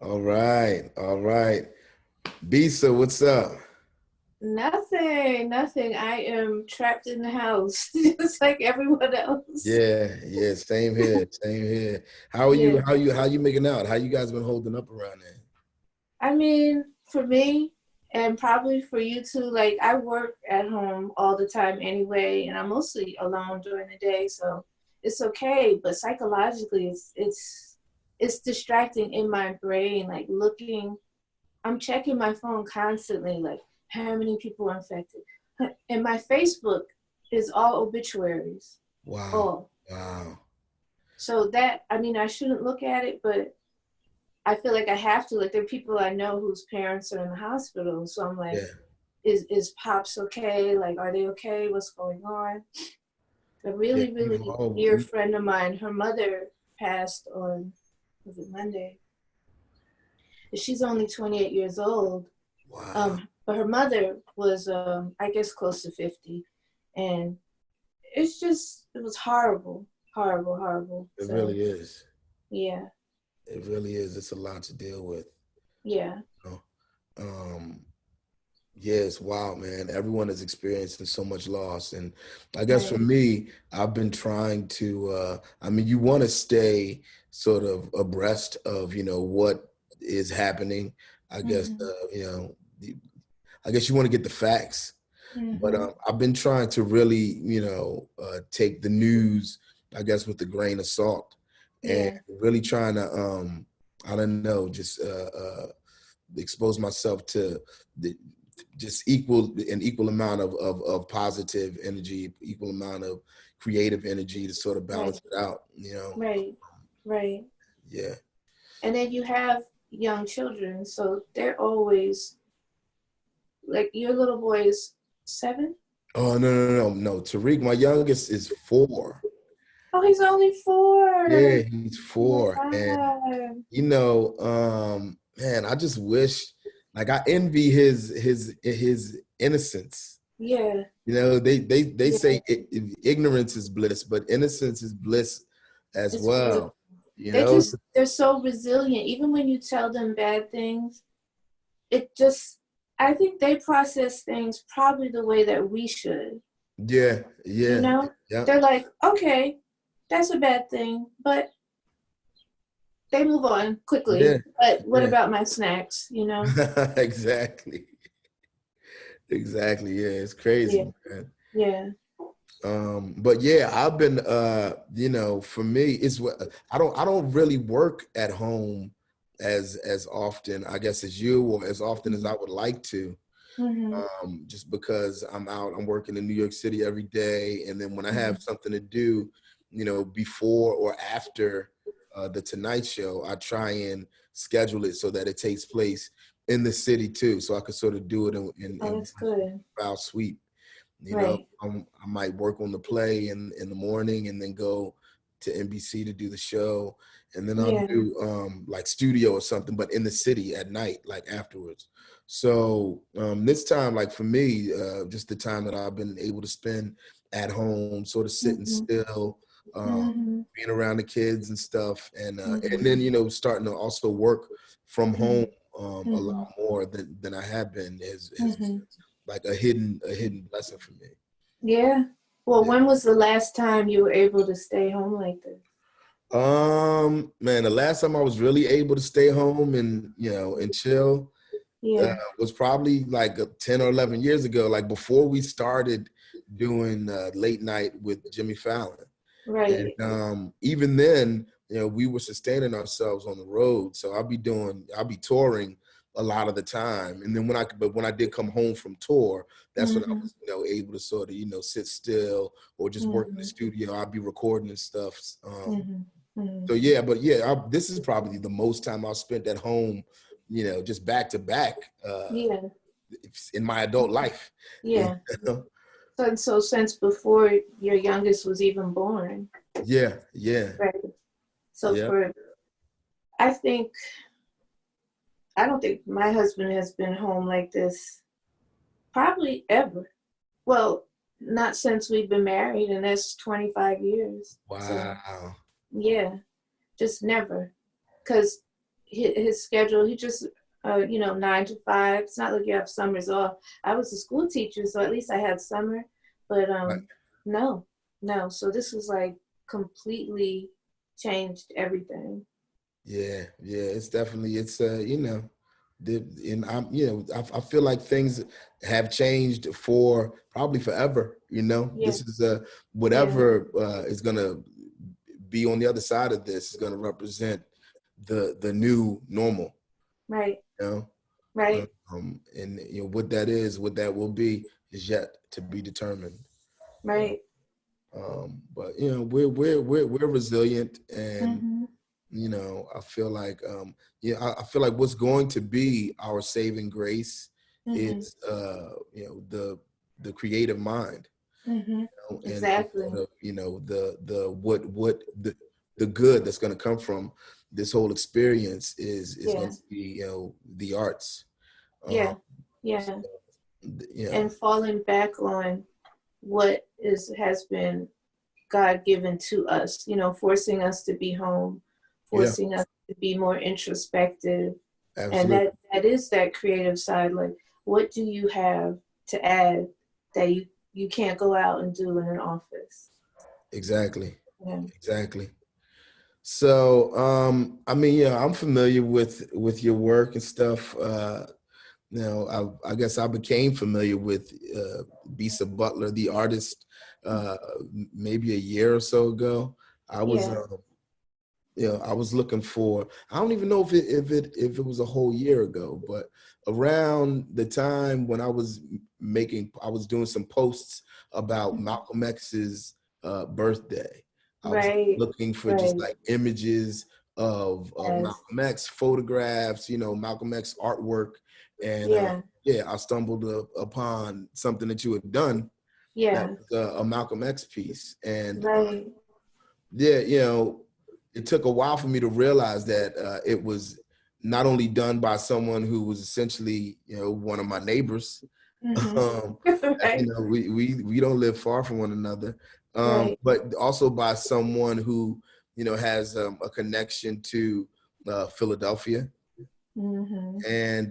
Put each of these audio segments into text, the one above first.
All right, all right. Bisa, what's up? Nothing. I am trapped in the house, just like everyone else. Yeah, yeah, same here, same here. How are you? Yeah. How you making out? How you guys been holding up around there? I mean, for me, and probably for you too, like I work at home all the time anyway, and I'm mostly alone during the day, so it's okay. But psychologically, it's distracting in my brain. Like I'm checking my phone constantly, like how many people are infected, and my Facebook is all obituaries. Wow, All. wow. So that, I mean, I shouldn't look at it, but I feel like I have to. Like, there are people I know whose parents are in the hospital. So I'm like, Yeah, is Pops okay? Like, are they okay? What's going on? A yeah. really dear friend of mine, her mother passed on, was it Monday? She's only 28 years old. Wow. But her mother was, I guess, close to 50. And it was horrible. It So, really is. yeah, It really is. It's a lot to deal with. yeah, You know? Um, yeah, it's wild, man. Everyone is experiencing so much loss. And I guess for right. me, I've been trying to I mean, you want to stay sort of abreast of, what is happening. I guess Mm-hmm. I guess you want to get the facts. But Mm-hmm. I've been trying to really, take the news, I guess, with a grain of salt, and Yeah, really trying to, I don't know, just expose myself to the just equal amount of positive energy, equal amount of creative energy to sort of right, balance it out. right, right. Yeah. And then you have young children, so they're always like your little boy is 7. Oh, no. Tariq, my youngest, is 4. Oh, he's only 4. Yeah, he's Oh my 4. And God. man, I just wish, like, I envy his innocence. Yeah, They yeah. say ignorance is bliss, but innocence is bliss as It's beautiful. well. You know, They're so resilient. Even when you tell them bad things, it just, I think they process things probably the way that we should. yeah, You yeah, know, yeah, they're like, okay, that's a bad thing, but they move on yeah, quickly. But what yeah. about my snacks? You know? Exactly, exactly. Yeah, it's Yeah, crazy, man. yeah. But yeah, I've been for me, I don't really work at home as often, I guess, as you, or as often as Mm-hmm. I would like to. Mm-hmm. Just because I'm working in New York City every day, and then when I Mm-hmm. have something to do, before or after the Tonight Show, I try and schedule it so that it takes place in the city too, so I could sort of do it Oh, in that's good. one sweep. Right. I might work on the play in the morning and then go to NBC to do the show, and then I'll Yeah. do like studio or something, but in the city at night, like afterwards. So this time, like for me, just the time that I've been able to spend at home, sort of sitting Mm-hmm. still, Mm-hmm. being around the kids and stuff, and Mm-hmm. then starting to also work from home a lot Mm-hmm. more than I have been has Mm-hmm. like a hidden blessing for me. Yeah. Well, Yeah. when was the last time you were able to stay home like this? Man, the last time I was really able to stay home and and chill Yeah. was probably like 10 or 11 years ago, like before we started doing late night with Jimmy Fallon. And Right. even then, we were sustaining ourselves on the road. So I'll be touring a lot of the time. And then but when I did come home from tour, that's when I Mm-hmm. was, able to sort of, sit still or just work in the Mm-hmm. studio. I'll be recording and stuff. Mm-hmm. Mm-hmm. So yeah, but yeah, this is probably the most time I've spent at home, just back to back Yeah. in my adult life. You Yeah. know? So since before your youngest was even born. Yeah, yeah, Right. So yeah. I think, I don't think my husband has been home like this probably ever. Well, not since we've been married, and that's 25 years. So, Wow. yeah, just never. Because his schedule, he just, 9 to 5. It's not like you have summers off. I was a school teacher, so at least I had summer, but Right. no, no. So this was like completely changed everything. Yeah, yeah, it's definitely and I feel like things have changed for probably forever. Yeah, This is yeah, whatever is gonna be on the other side of this is gonna represent the new normal. right, You know, right. and what that is, what that will be, is yet to be determined. Uh, Right. but we're resilient, and Mm-hmm. I feel like I feel like what's going to be our saving grace Mm-hmm. is the creative mind, Mm-hmm. and Exactly. sort of the good that's going to come from this whole experience is going Yeah. to be the arts. um Yeah. Yeah. you know And falling back on what has been God given to us, forcing us to be home, yeah, forcing us to be more introspective. And absolutely, that is that creative side. Like, what do you have to add that you can't go out and do in an office? exactly, Yeah. exactly. So I mean, yeah, I'm familiar with your work and stuff. I guess I became familiar with Bisa Butler, the artist, uh, maybe a year or so ago. I was, Yeah. I was looking for. I don't even know if it was a whole year ago, but around the time when I was doing some posts about Malcolm X's birthday. I was Right. looking for just Right. like images of Yes. Malcolm X photographs, Malcolm X artwork, and Yeah. yeah, I stumbled upon something that you had done that Yeah. was a Malcolm X piece, and Right. yeah, it took a while for me to realize that it was not only done by someone who was essentially, one of my neighbors. Mm-hmm. um, Right. we don't live far from one another, Right. but also by someone who, has a connection to Philadelphia. Mm-hmm. And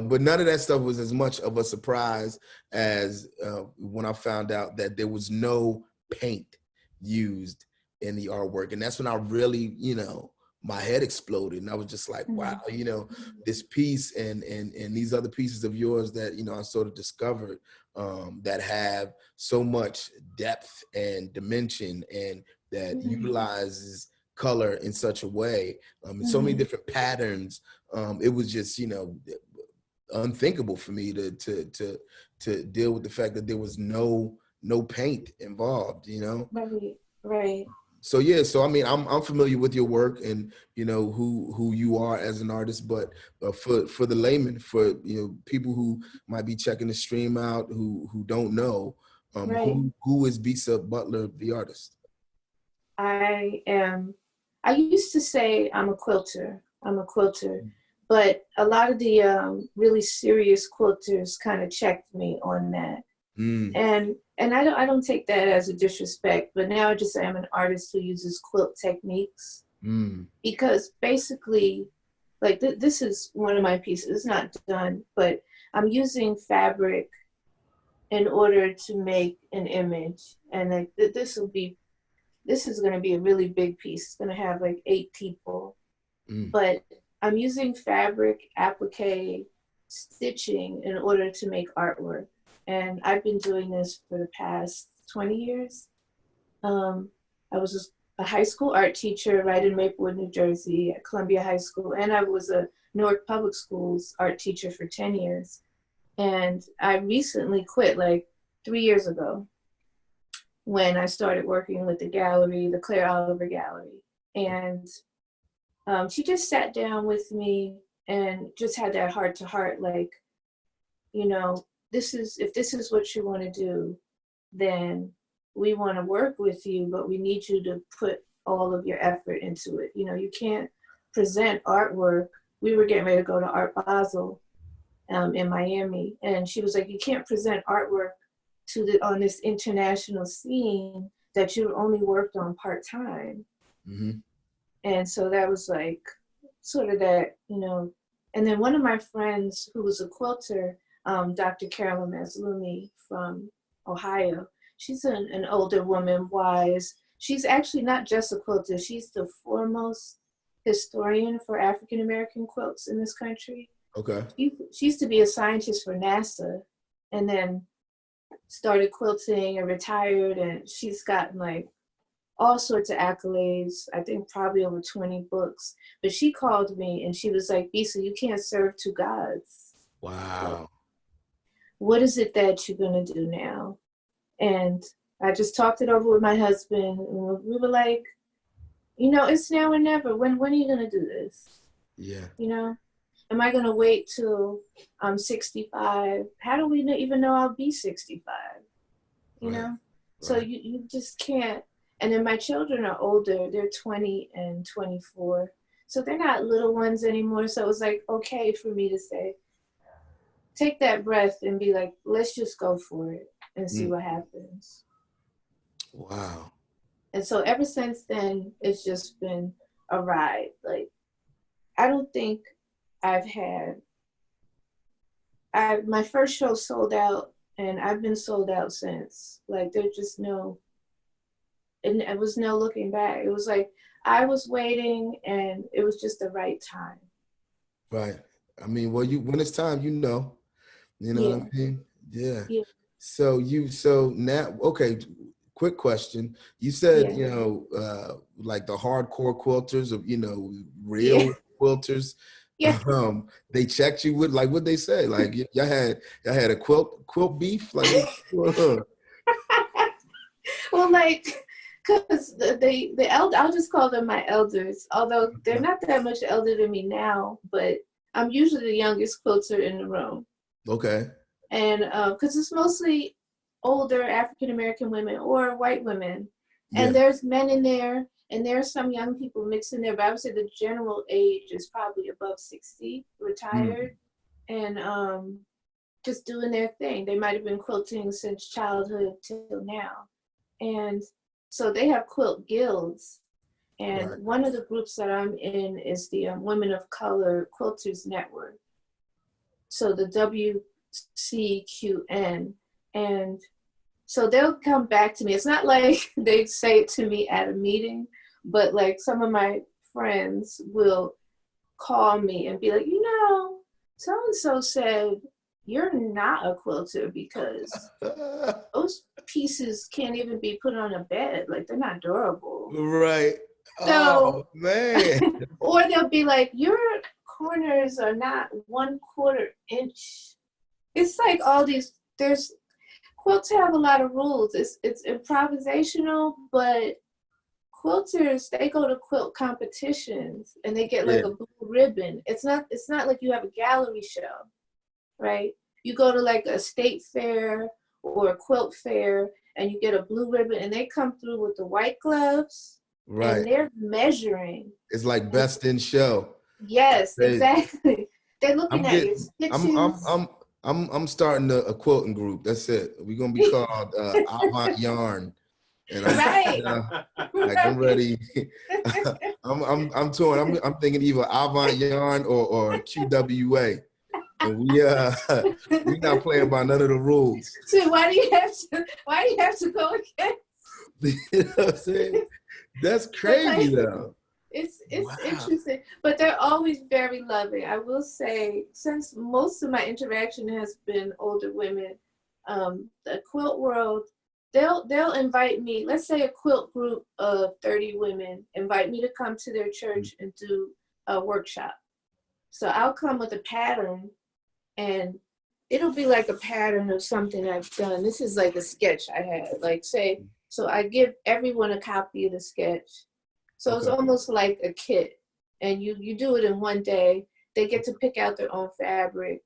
but none of that stuff was as much of a surprise as when I found out that there was no paint used in the artwork. And that's when I really, my head exploded, and I was just like, wow, this piece and these other pieces of yours that I sort of discovered, that have so much depth and dimension, and that Mm-hmm. utilizes color in such a way, and so many Mm-hmm. different patterns. It was just, unthinkable for me to deal with the fact that there was no paint involved. Right. Right. So yeah, so I mean, I'm familiar with your work, and who you are as an artist, but for the layman, for people who might be checking the stream out, who don't know, Right. who is Bisa Butler, the artist? I am, I used to say I'm a quilter. I'm a quilter. But a lot of the really serious quilters kind of checked me on that. Mm, And I don't take that as a disrespect, but now I just say I'm an artist who uses quilt techniques, mm, because basically, like this is one of my pieces. It's not done, but I'm using fabric in order to make an image, and like this is going to be a really big piece. It's going to have like 8 people, mm. but I'm using fabric, applique, stitching in order to make artwork. And I've been doing this for the past 20 years. I was a high school art teacher right in Maplewood, New Jersey at Columbia High School. And I was a Newark Public Schools art teacher for 10 years. And I recently quit like 3 years ago when I started working with the gallery, the Claire Oliver Gallery. And she just sat down with me and just had that heart to heart, like, if this is what you want to do, then we want to work with you, but we need you to put all of your effort into it. You can't present artwork. We were getting ready to go to Art Basel in Miami, and she was like, you can't present artwork on this international scene that you only worked on part-time. Mm-hmm. And so that was like, sort of that, you know. And then one of my friends who was a quilter, Dr. Carolyn Maslumi from Ohio, she's an older woman, wise. She's actually not just a quilter, she's the foremost historian for African American quilts in this country. Okay. She used to be a scientist for NASA and then started quilting and retired, and she's gotten like all sorts of accolades, I think probably over 20 books. But she called me and she was like, Bisa, you can't serve two gods. Wow. Like, what is it that you're going to do now? And I just talked it over with my husband. And we were like, you know, it's now or never. When are you going to do this? Yeah. You know, am I going to wait till I'm 65? How do we even know I'll be 65? You know? So you just can't. And then my children are older. They're 20 and 24. So they're not little ones anymore. So it was like, okay for me to say, take that breath and be like, let's just go for it and see what happens. Wow. And so ever since then, it's just been a ride. Like, I don't think I've had, my first show sold out and I've been sold out since. Like, there's just no, and it was no looking back. It was like I was waiting and it was just the right time. Right. I mean, well, when it's time, you know what I mean? Yeah. So now, okay, quick question. You said, you know, like the hardcore quilters of, you know, real quilters. They checked you with, like, what'd they say? Like, y'all had a quilt beef? Like, well, like, because the elder, I'll just call them my elders, although they're not that much elder than me now, but I'm usually the youngest quilter in the room. Okay. And because it's mostly older African-American women or white women. And there's men in there, and there's some young people mixed in there, but I would say the general age is probably above 60, retired, and just doing their thing. They might have been quilting since childhood till now. And so they have quilt guilds. And one of the groups that I'm in is the Women of Color Quilters Network. So the WCQN. And so they'll come back to me. It's not like they say it to me at a meeting, but like some of my friends will call me and be like, you know, so-and-so said, you're not a quilter because those pieces can't even be put on a bed. Like, they're not durable. Right. So, oh, man. Or they'll be like, your corners are not 1/4 inch. It's like all these, quilts have a lot of rules. It's improvisational, but quilters, they go to quilt competitions and they get like a blue ribbon. It's not like you have a gallery show, right? You go to like a state fair or a quilt fair and you get a blue ribbon and they come through with the white gloves and they're measuring. It's like best in show. Yes, exactly. They're looking at your stitches. I'm starting a quilting group. That's it. We're gonna be called Avant Yarn. And I'm ready. I'm torn. I'm thinking either Avant Yarn or QWA. And we're not playing by none of the rules. So why do you have to go against? You know what I'm saying? That's crazy though. It's interesting, but they're always very loving. I will say, since most of my interaction has been older women, the quilt world, they'll invite me. Let's say a quilt group of 30 women invite me to come to their church and do a workshop. So I'll come with a pattern, and it'll be like a pattern of something I've done. This is like a sketch I had. Like, say, so I give everyone a copy of the sketch. So it's almost like a kit, and you do it in one day. They get to pick out their own fabric,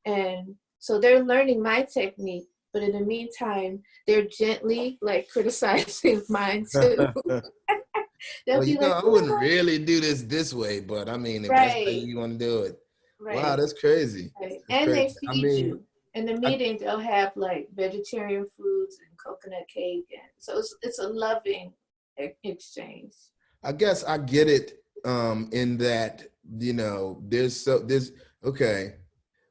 and so they're learning my technique. But in the meantime, they're gently like criticizing mine too. Well, you know, I wouldn't really do this way, but I mean, if that's how you want to do it. Wow, that's crazy. That's and crazy. They feed you. In the meeting, they'll have like vegetarian foods and coconut cake, and so it's a loving exchange. I guess I get it in that there's okay.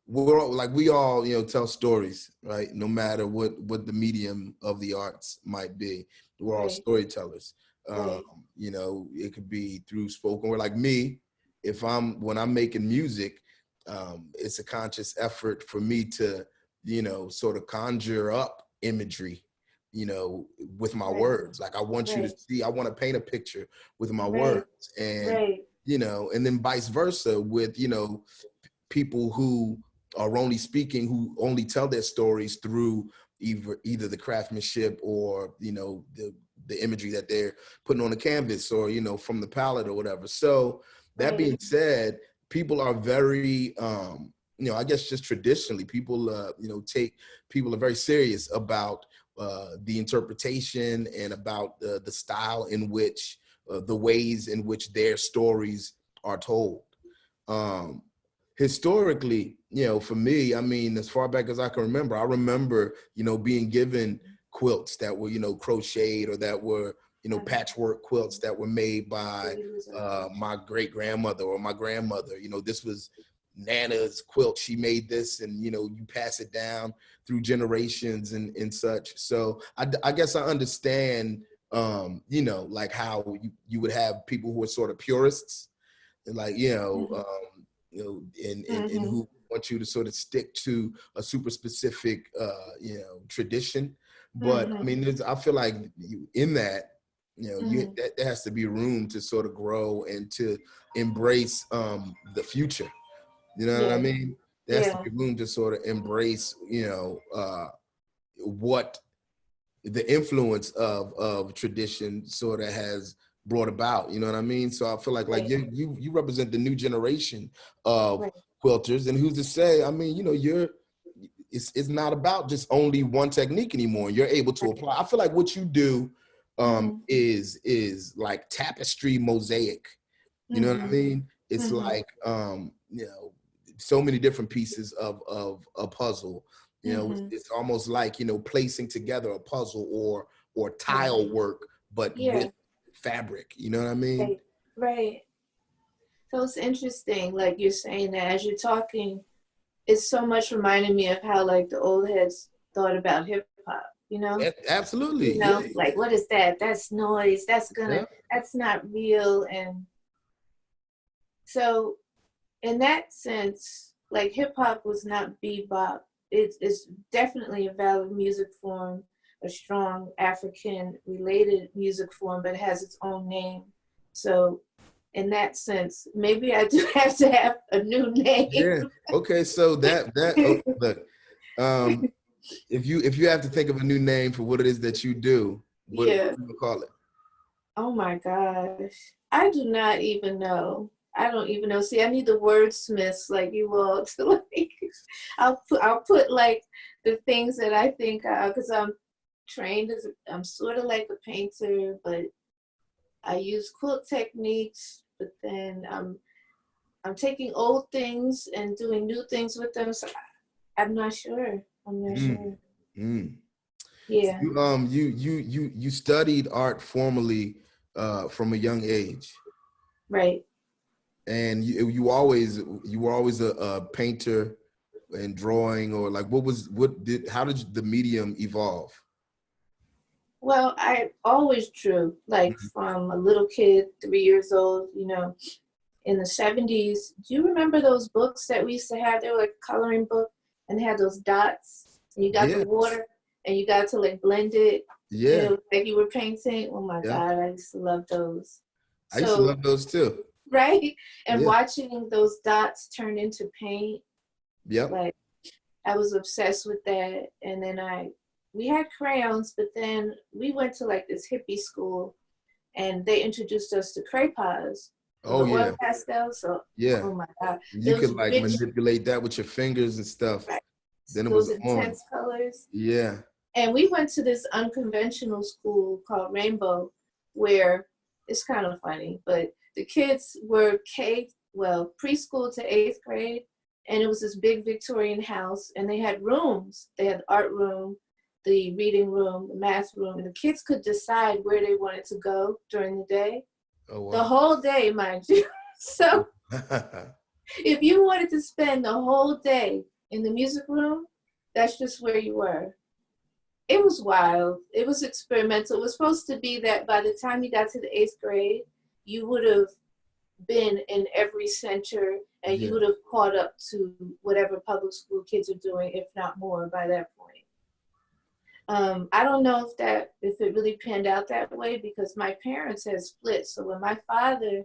We're all, like we all tell stories, right? No matter what the medium of the arts might be, we're all Right. storytellers. Right. It could be through spoken word. Like me, when I'm making music, it's a conscious effort for me to sort of conjure up imagery, with my Right. words. Like I want you to Right. see, I want to paint a picture with my Right. words, and Right. and then vice versa with people who are only speaking, who only tell their stories through either the craftsmanship or the imagery that they're putting on the canvas, or from the palette or whatever. So that Right. being said, people are very I guess just traditionally people people are very serious about the interpretation and about the style in which the ways in which their stories are told. Historically, for me, I mean, as far back as I can remember, I remember, being given quilts that were, crocheted, or that were, patchwork quilts that were made by my great grandmother or my grandmother. This was Nana's quilt. She made this, and, you pass it down through generations and such. So I guess I understand, like how you would have people who are sort of purists, and like, and Mm-hmm. who want you to sort of stick to a super specific, tradition. But I Mm-hmm. mean, I feel like in that, Mm-hmm. there has to be room to sort of grow and to embrace the future. You know what I Yeah. mean? There has to Yeah. be room to sort of embrace, what the influence of tradition sort of has brought about. You know what I mean? So I feel like Right. you represent the new generation of Right. quilters, and who's to say? I mean, it's not about just only one technique anymore. You're able to Right. apply. I feel like what you do Mm-hmm. is like tapestry mosaic. You know what I Mm-hmm. mean? It's Mm-hmm. like so many different pieces of a puzzle. Mm-hmm. It's almost like placing together a puzzle or Right. tile work, but Yeah. with fabric. You know what I mean? Right. Right. So it's interesting, like you're saying that as you're talking, it's so much reminding me of how like the old heads thought about hip hop, you know? Absolutely, yeah, Like what is that? That's noise. yeah. That's not real. And so in that sense, like hip hop was not bebop. It's definitely a valid music form, a strong African related music form, but it has its own name. So in that sense, maybe I do have to have a new name. Yeah. Okay. So look, um, if you have to think of a new name for what it is that you do, what Yeah. are you gonna call it? Oh my gosh. I do not even know. I don't even know. See, I need the wordsmiths like you all to like I'll put like the things that I think because I'm sort of like a painter, but I use quilt techniques, but then I'm taking old things and doing new things with them. So I'm not sure. I'm not Mm, sure. mm. Yeah. You studied art formally from a young age, Right. and you were always a painter and drawing, or like how did the medium evolve? Well, I always drew, like Mhm. from a little kid, 3 years old, in the 70s. Do you remember those books that we used to have? They were like a coloring book and they had those dots and you got the Yeah, water and you got to like blend it and it yeah, was like you were painting. Oh my yeah. God, I used to love those. I used to So, love those too. right? And Yeah. watching those dots turn into paint, Yep. like I was obsessed with that. And then we had crayons, but then we went to like this hippie school and they introduced us to crayons, the Oh oil yeah. pastels. So, Yeah. oh my God, You could those like rich, manipulate that with your fingers and stuff. right, Then it those was on. intense colors. Yeah. And we went to this unconventional school called Rainbow, where it's kind of funny, but the kids were preschool to 8th grade, and it was this big Victorian house, and they had rooms. They had the art room, the reading room, the math room, and the kids could decide where they wanted to go during the day. Oh The wow. whole day, mind you. So If you wanted to spend the whole day in the music room, that's just where you were. It was wild. It was experimental. It was supposed to be that by the time you got to the 8th grade, you would have been in every center and you would have caught up to whatever public school kids are doing, if not more, by that point. I don't know if it really panned out that way, because my parents had split. So when my father,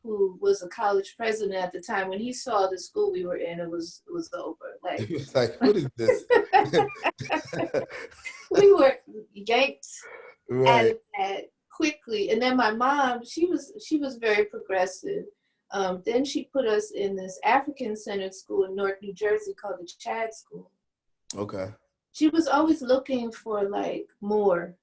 who was a college president at the time, when he saw the school we were in, it was over. Like, he was like, what is this? We were yanked Right. at quickly. And then my mom, she was very progressive. Then she put us in this African-centered school in Newark, New Jersey called the Chad School. Okay. She was always looking for like more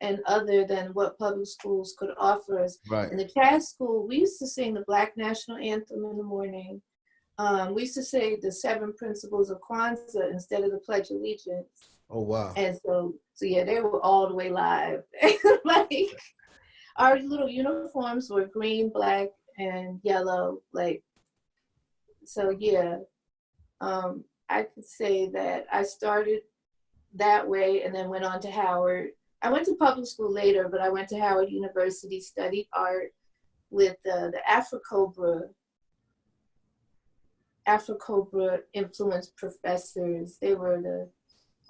and other than what public schools could offer us. Right. In the Chad School, we used to sing the Black National Anthem in the morning. We used to say the 7 principles of Kwanzaa instead of the Pledge of Allegiance. Oh, wow. And so yeah, they were all the way live. Like, our little uniforms were green, black, and yellow. Like, so yeah, I could say that I started that way and then went on to Howard. I went to public school later, but I went to Howard University, studied art with the Afro-Cobra influenced professors. They were the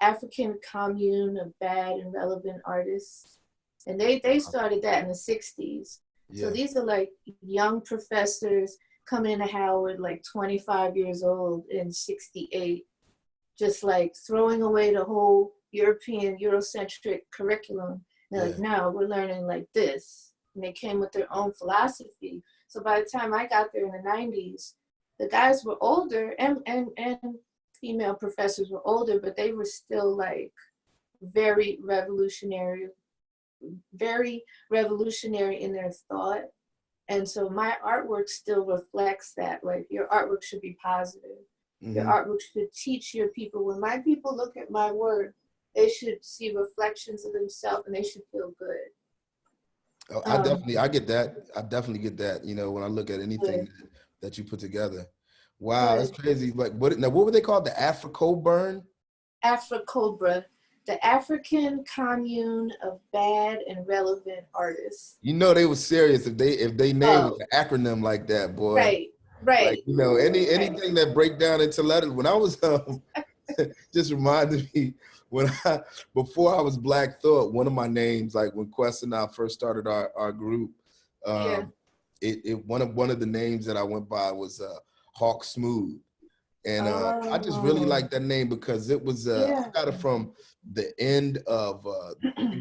African Commune of Bad and Relevant Artists. And they started that in the 60s. Yeah. So these are like young professors coming into Howard, like 25 years old in 68, just like throwing away the whole European, Eurocentric curriculum. And they're like, no, we're learning like this. And they came with their own philosophy. So by the time I got there in the 90s, the guys were older and female professors were older, but they were still like very revolutionary in their thought. And so my artwork still reflects that. Like, your artwork should be positive. Mm-hmm. Your artwork should teach your people. When my people look at my work, they should see reflections of themselves and they should feel good. Oh, I get that. I definitely get that. You know, when I look at anything that you put together. Wow, that's crazy. Like, what were they called? The Afro-Cobra? Afro-Cobra, the African Commune of Bad and Relevant Artists. You know they were serious if they named an acronym like that, boy. Right. Like, you know, anything that break down into letters. When I was just reminded me before I was Black Thought, one of my names, like when Quest and I first started our group, one of the names that I went by was Hawk Smooth. And I just really like that name because it was I got it from the end of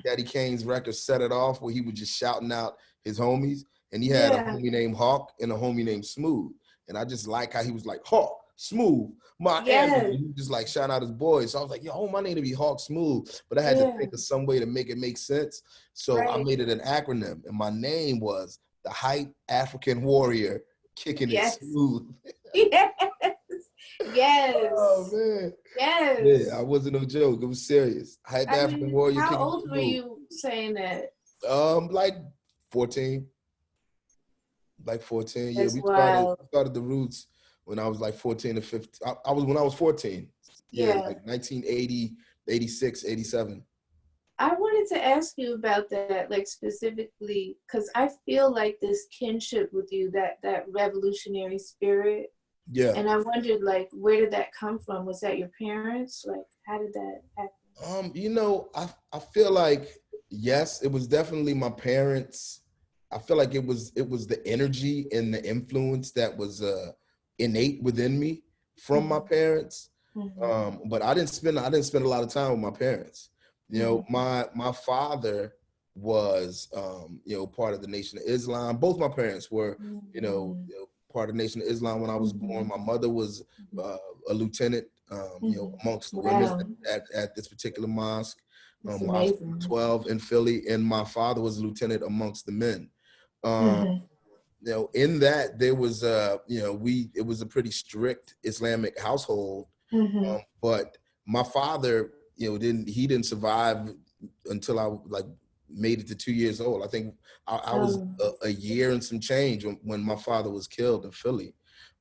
Daddy Kane's record, Set It Off, where he was just shouting out his homies. And he had a homie named Hawk and a homie named Smooth. And I just like how he was like, Hawk, Smooth, my ass. He just like shout out his boys. So I was like, yo, my name to be Hawk Smooth. But I had to think of some way to make it make sense. So I made it an acronym. And my name was the Hype African Warrior, Kicking It Smooth. Yes. Oh, man. Yes. Yeah, I wasn't no joke. It was serious. Hype African Warrior. How old were you saying that? Like 14. Like 14. That's we started the Roots when I was like 14 to 15. When I was 14. Yeah, like 1980, 86, 87. I wanted to ask you about that, like specifically, because I feel like this kinship with you, that revolutionary spirit. Yeah. And I wondered, like, where did that come from? Was that your parents? Like, how did that happen? You know, I feel like, yes, it was definitely my parents. I feel like it was the energy and the influence that was innate within me from my parents. Mm-hmm. But I didn't spend a lot of time with my parents. You know, my father was part of the Nation of Islam. Both my parents were, you know, part of the Nation of Islam when I was born. My mother was a lieutenant, amongst the women at this particular mosque. I was 12 in Philly, and my father was a lieutenant amongst the men. You know, in that there was it was a pretty strict Islamic household, but my father, you know, didn't survive until I made it to 2 years old. I think I was a year and some change when my father was killed in Philly.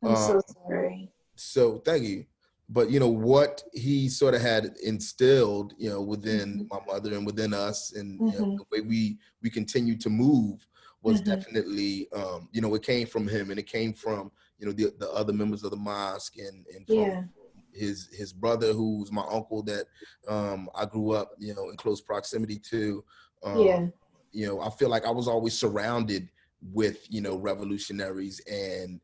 I'm so sorry. So thank you. But what he sort of had instilled, within my mother and within us, and the way we continue to move was definitely, it came from him, and it came from the other members of the mosque, and from his brother, who's my uncle, that I grew up in close proximity to. I feel like I was always surrounded with revolutionaries and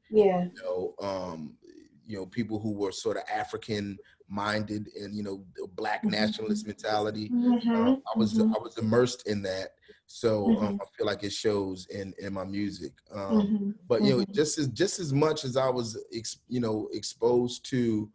people who were sort of African minded and Black nationalist mentality. I was immersed in that, so I feel like it shows in my music. But just as much as I was exposed to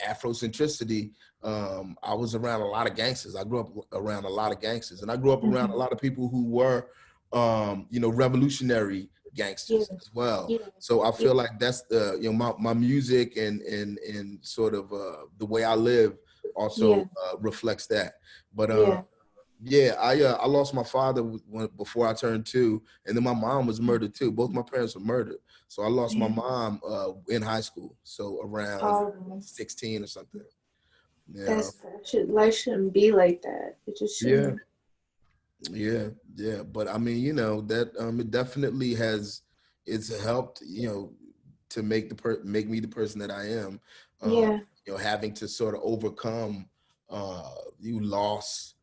Afrocentricity, I was around a lot of gangsters. I grew up around a lot of gangsters, and I grew up around a lot of people who were revolutionary gangsters as well. So I feel like that's the my music and sort of the way I live also reflects that. But I lost my father before I turned 2, and then my mom was murdered too. Both my parents were murdered. So I lost my mom in high school, so around 16 or something. Life shouldn't be like that. It just shouldn't. Yeah. But I mean, that it definitely it's helped, to make me the person that I am. Having to sort of overcome loss,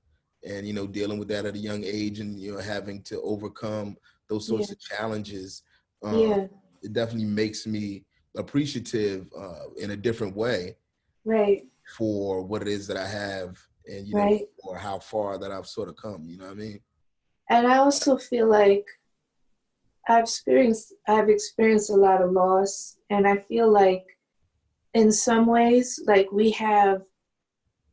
and dealing with that at a young age, and having to overcome those sorts of challenges. It definitely makes me appreciative in a different way. Right. For what it is that I have, and for how far that I've sort of come, you know what I mean? And I also feel like I've experienced a lot of loss, and I feel like in some ways, like, we have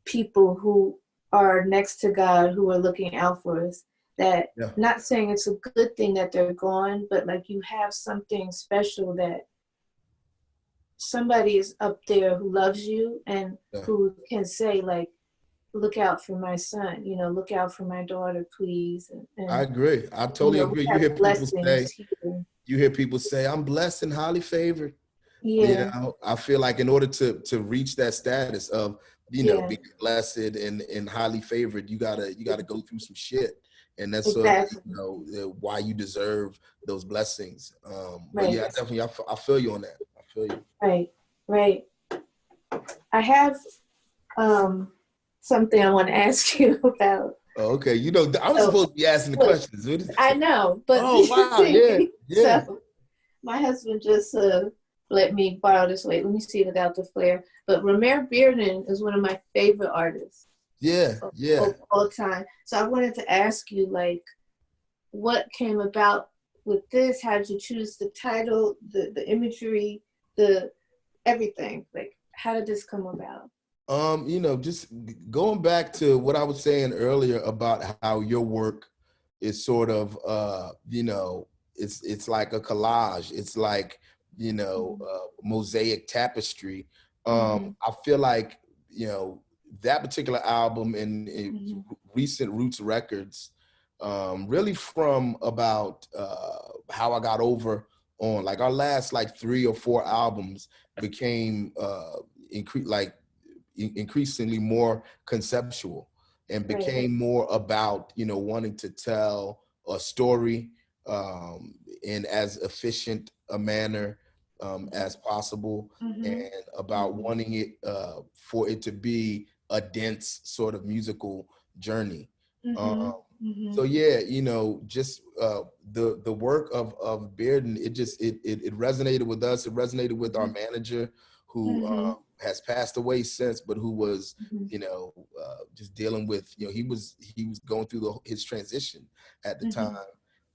people who are next to God who are looking out for us, that not saying it's a good thing that they're gone, but like, you have something special, that somebody is up there who loves you and who can say, like, look out for my son, look out for my daughter, please. And I agree. I totally agree. You hear people say, I'm blessed and highly favored. I feel like in order to reach that status of being blessed and highly favored, you gotta go through some shit, and that's sort of why you deserve those blessings. But yeah, definitely, I feel you on that. I feel you. Right. I have something I want to ask you about. Oh, okay. I'm supposed to be asking the questions. I know, but wow, yeah. So my husband just let me borrow this. Wait, let me see without the flare. But Romare Bearden is one of my favorite artists. Of all time. So I wanted to ask you, like, what came about with this? How did you choose the title, the imagery, the everything? Like, how did this come about? Just going back to what I was saying earlier about how your work is sort of it's like a collage. It's like mosaic tapestry. I feel like that particular album and recent Roots Records, really from about how I got over on, like, our last 3 or 4 albums became increasingly more conceptual and became more about wanting to tell a story in as efficient a manner as possible, and about wanting it for it to be a dense sort of musical journey. So yeah, just the work of Bearden, it resonated with us. It resonated with our manager, who has passed away since, but who was just dealing with he was going through his transition at the time,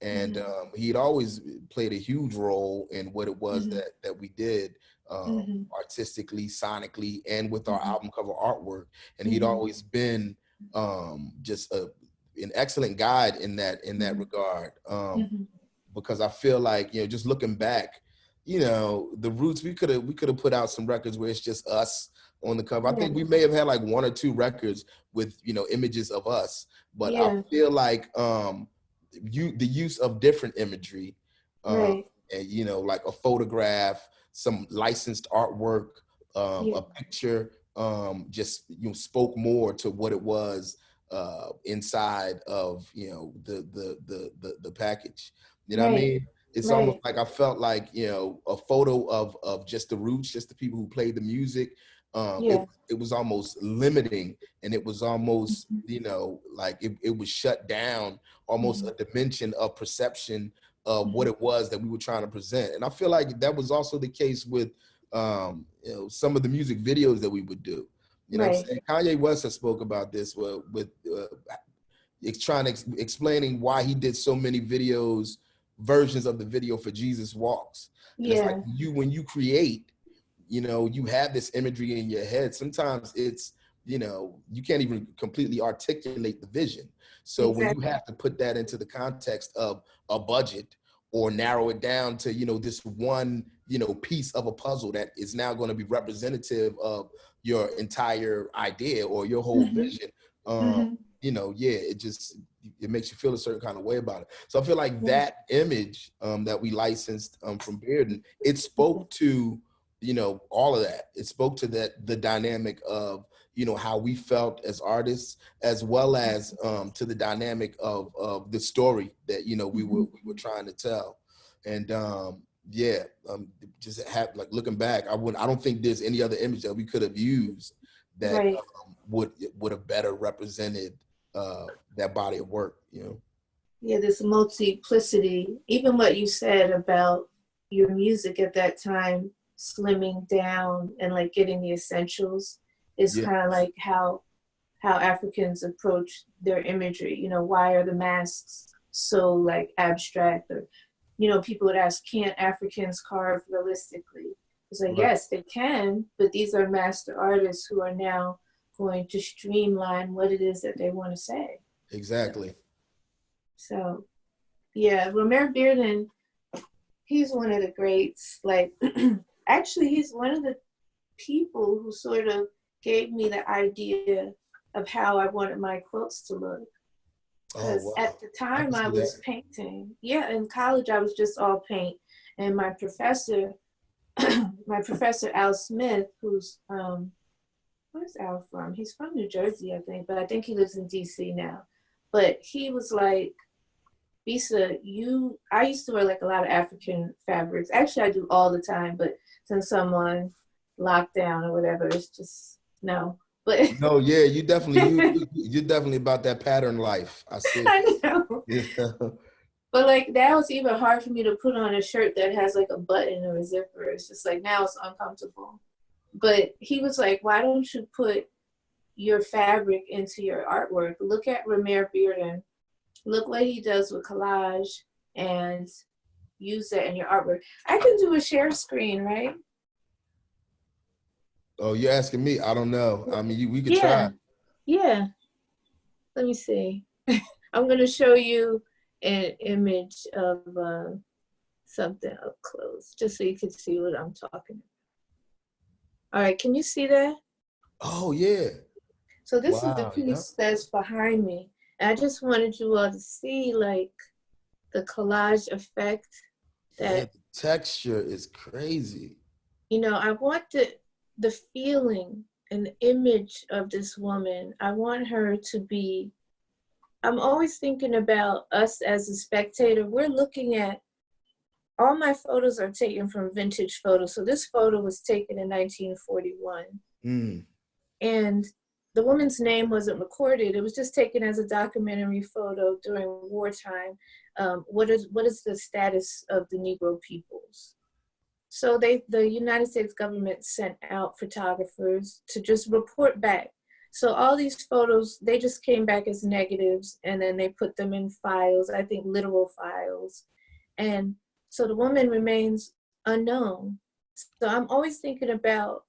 and he'd always played a huge role in what it was that we did, artistically, sonically, and with our album cover artwork. And he'd always been just an excellent guide in that regard, because I feel like just looking back, the Roots, we could have put out some records where it's just us on the cover. I Yeah. think we may have had like one or two records with, you know, images of us, but I Yeah. feel like the use of different imagery, Right. and, you know, like a photograph, some licensed artwork, Yeah. a picture, just, you know, spoke more to what it was inside of, you know, the package. You know what I Right. mean? It's almost Right. like I felt like, you know, a photo of just the roots, just the people who played the music. Yeah. It was almost limiting, and it was almost, Mhm. you know, like it was shut down, almost Mhm. a dimension of perception of what Mhm. it was that we were trying to present. And I feel like that was also the case with you know, some of the music videos that we would do. You know what I'm Right. saying? Kanye West has spoke about this with explaining why he did so many videos, versions of the video for Jesus Walks. And it's like Yeah. when you create, you know, you have this imagery in your head. Sometimes it's, you know, you can't even completely articulate the vision. So when you Exactly. have to put that into the context of a budget, or narrow it down to, you know, this one, you know, piece of a puzzle that is now going to be representative of your entire idea or your whole Mhm. vision, Mhm. you know, yeah, it makes you feel a certain kind of way about it. So I feel like Yeah. that image that we licensed from Bearden, it spoke to, you know, all of that. It spoke to the dynamic of, you know, how we felt as artists, as well as to the dynamic of the story that, you know, we Mhm. were trying to tell. And yeah, just have, like, looking back, I don't think there's any other image that we could have used that Right. would have better represented that body of work, you know. Yeah, this multiplicity, even what you said about your music at that time, slimming down and like getting the essentials, is Yeah, kind of like how Africans approach their imagery. You know, why are the masks so like abstract? Or, you know, people would ask, can't Africans carve realistically? It's like, right, yes, they can, but these are master artists who are now going to streamline what it is that they want to say. exactly. So yeah, Romare Bearden, he's one of the greats. Like, actually, he's one of the people who sort of gave me the idea of how I wanted my quilts to look. Oh Because wow, at the I can time I see that. was painting. Yeah, in college I was just all paint. And my professor, my professor Al Smith, who's where's Al from? He's from New Jersey, I think, but I think he lives in DC now. But he was like, Bisa, I used to wear like a lot of African fabrics. Actually, I do all the time, but since I'm on lockdown or whatever, it's just no. But No, yeah, you're definitely about that pattern life. I see. I know. Yeah. But like that was even hard for me to put on a shirt that has like a button or a zipper. It's just like now it's uncomfortable. But he was like, why don't you put your fabric into your artwork? Look at Romare Bearden. Look what he does with collage and use that in your artwork. I can do a share screen, right? Oh, you're asking me? I don't know. I mean, we could try. Yeah, yeah. Let me see. I'm gonna show you an image of something up close, just so you can see what I'm talking about. All right, can you see that? Oh yeah. So this is the Wow. Yeah. piece that's behind me. And I just wanted you all to see like the collage effect Yeah. that, The texture is crazy. you know, I want the feeling and the image of this woman. I want her to be, I'm always thinking about us as a spectator. We're looking at, all my photos are taken from vintage photos. So this photo was taken in 1941. Mm. And the woman's name wasn't recorded. It was just taken as a documentary photo during wartime. What is the status of the Negro peoples? So the United States government sent out photographers to just report back. So all these photos, they just came back as negatives, and then they put them in files, I think literal files. And so the woman remains unknown. So I'm always thinking about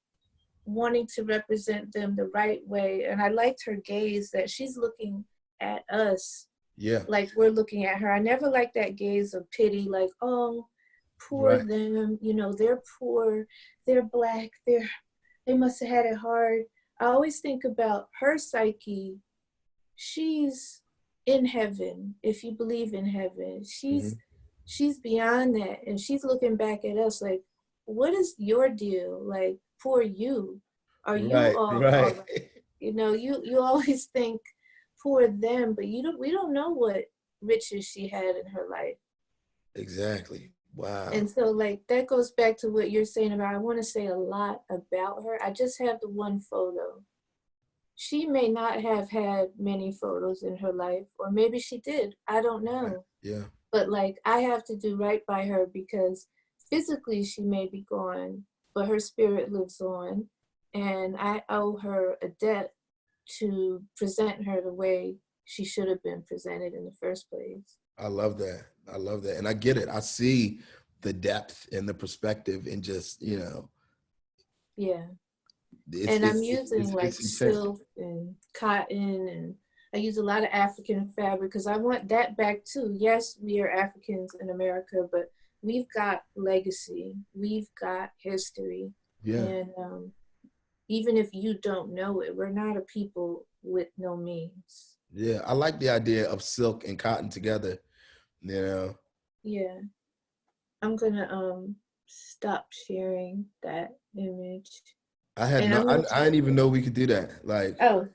wanting to represent them the right way. And I liked her gaze that she's looking at us Yeah. like we're looking at her. I never liked that gaze of pity, like, oh, poor Right. them, you know, they're poor, they're black, they must have had it hard. I always think about her psyche. She's in heaven, if you believe in heaven. She's beyond that, and she's looking back at us like, what is your deal? Like, poor you. Are you Right, all right. right? You know, you always think poor them, but we don't know what riches she had in her life. Exactly. Wow. And so, like, that goes back to what you're saying about, I want to say a lot about her. I just have the one photo. She may not have had many photos in her life, or maybe she did. I don't Right. know. Yeah. But, like, I have to do right by her because physically she may be gone, but her spirit lives on. And I owe her a debt to present her the way she should have been presented in the first place. I love that. I love that. And I get it. I see the depth and the perspective and just, you know, Yeah. it's And I'm it's using like it's intense. silk and cotton, and I use a lot of African fabric because I want that back too. Yes, we are Africans in America, but we've got legacy, we've got history. Yeah. And even if you don't know it, we're not a people with no means. Yeah. I like the idea of silk and cotton together, you know. Yeah, I'm gonna stop sharing that image. I had And no I'm gonna I take, didn't even know we could do that. Like oh,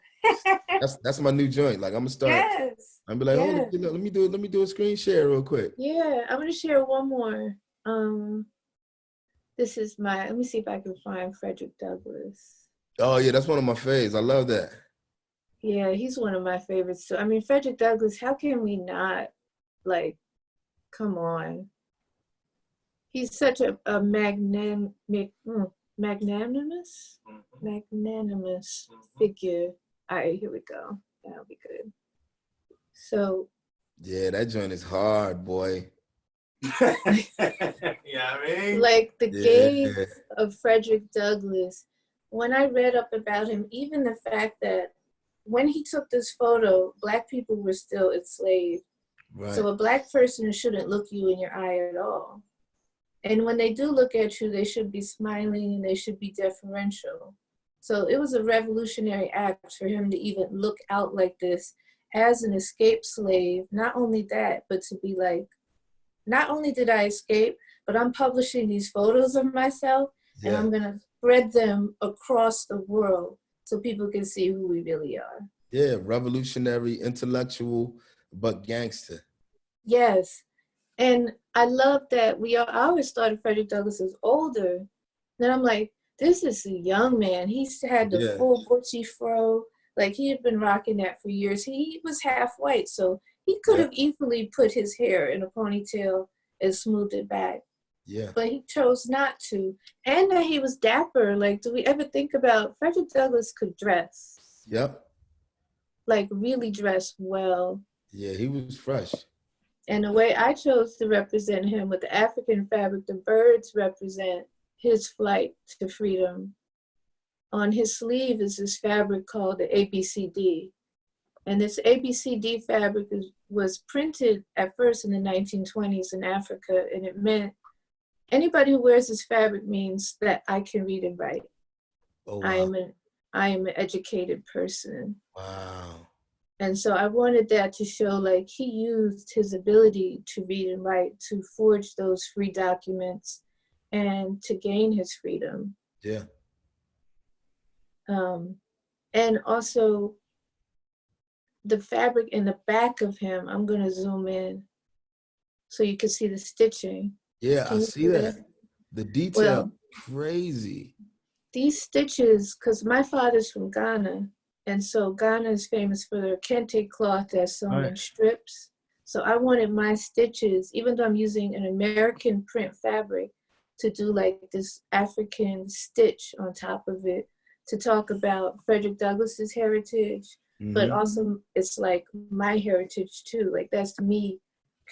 that's my new joint. Like I'm gonna start, yes, I'm be like, hold yes. on, let me do a screen share real quick. Yeah, I'm gonna share one more. This is my, let me see if I can find Frederick Douglass. Oh yeah, that's one of my faves. I love that. Yeah, he's one of my favorites too. I mean, Frederick Douglass, how can we not, like, come on. He's such a magnanimous figure. All right, here we go. That'll be good. So, Yeah, that joint is hard, boy. Yeah, I mean, like, the Yeah. gaze of Frederick Douglass, when I read up about him, even the fact that when he took this photo, Black people were still enslaved. Right. So a Black person shouldn't look you in your eye at all. And when they do look at you, they should be smiling and they should be deferential. So it was a revolutionary act for him to even look out like this as an escaped slave. Not only that, but to be like, not only did I escape, but I'm publishing these photos of myself and Yeah. I'm gonna spread them across the world so people can see who we really are. Yeah, revolutionary, intellectual, but gangster. Yes. And I love that I always thought of Frederick Douglass as older. Then I'm like, this is a young man. He's had the Yeah. full bushy fro. Like, he had been rocking that for years. He was half white, so he could have easily put his hair in a ponytail and smoothed it back. Yeah. But he chose not to. And that he was dapper. Like, do we ever think about Frederick Douglass could dress? Yep. Like, really dress well. Yeah, he was fresh. And the way I chose to represent him with the African fabric, the birds represent his flight to freedom. On his sleeve is this fabric called the ABCD. And this ABCD fabric was printed at first in the 1920s in Africa, and it meant anybody who wears this fabric means that I can read and write. Oh, wow. I am an educated person. Wow. And so I wanted that to show, like, he used his ability to read and write to forge those free documents and to gain his freedom. Yeah. And also the fabric in the back of him, I'm gonna zoom in so you can see the stitching. Yeah, Can I you see that. that? The detail, Well, crazy. these stitches, because my father's from Ghana, and so Ghana is famous for their kente cloth that's sewn in strips. So I wanted my stitches, even though I'm using an American print fabric, to do like this African stitch on top of it to talk about Frederick Douglass's heritage, but also it's like my heritage too. Like, that's me